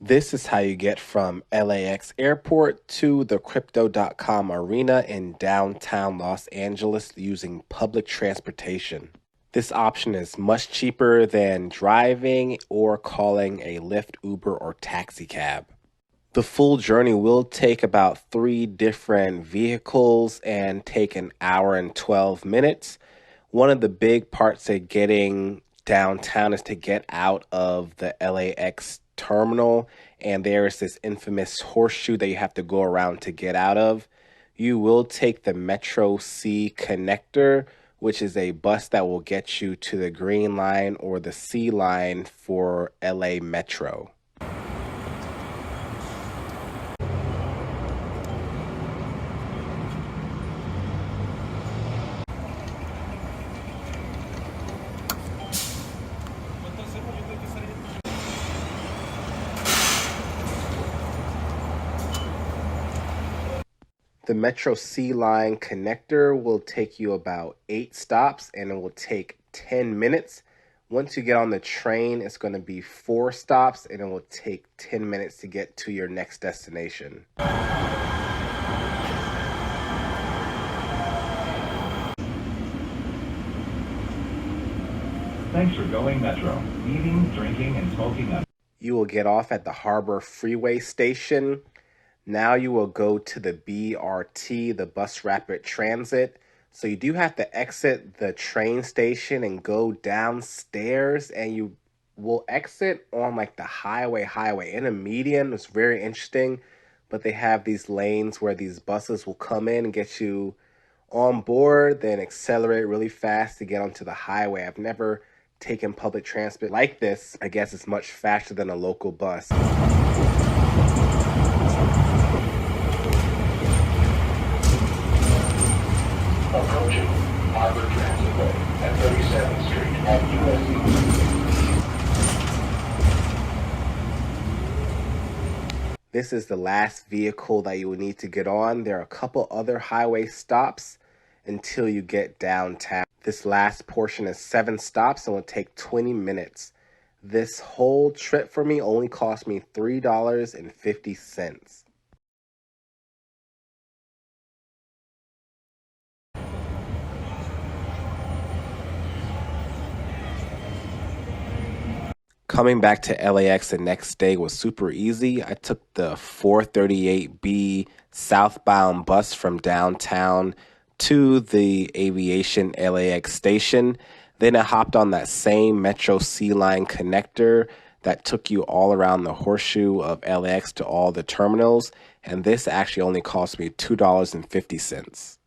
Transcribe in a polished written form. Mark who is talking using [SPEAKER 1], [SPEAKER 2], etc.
[SPEAKER 1] This is how you get from LAX Airport to the Crypto.com arena in downtown Los Angeles using public transportation. This option is much cheaper than driving or calling a Lyft, Uber, or taxi cab. The full journey will take about 3 different vehicles and take an hour and 12 minutes. One of the big parts of getting downtown is to get out of the LAX terminal, and there is this infamous horseshoe that you have to go around to get out of. You will take the Metro C connector, which is a bus that will get you to the Green Line or the C Line for LA Metro. The Metro C Line connector will take you about 8 stops and it will take 10 minutes. Once you get on the train, it's going to be 4 stops and it will take 10 minutes to get to your next destination.
[SPEAKER 2] Thanks for going Metro. Eating, drinking, and smoking up.
[SPEAKER 1] You will get off at the Harbor Freeway station. Now you will go to the BRT, the Bus Rapid Transit. So you do have to exit the train station and go downstairs, and you will exit on like the highway in a median. It's very interesting, but they have these lanes where these buses will come in and get you on board, then accelerate really fast to get onto the highway. I've never taken public transport like this. I guess it's much faster than a local bus.
[SPEAKER 3] Approaching Harbor Transitway at 37th Street at USC.
[SPEAKER 1] This is the last vehicle that you will need to get on. There are a couple other highway stops until you get downtown. This last portion is 7 stops and will take 20 minutes. This whole trip for me only cost me $3.50. Coming back to LAX the next day was super easy. I took the 438B southbound bus from downtown to the Aviation LAX station. Then I hopped on that same Metro C Line connector that took you all around the horseshoe of LAX to all the terminals. And this actually only cost me $2.50.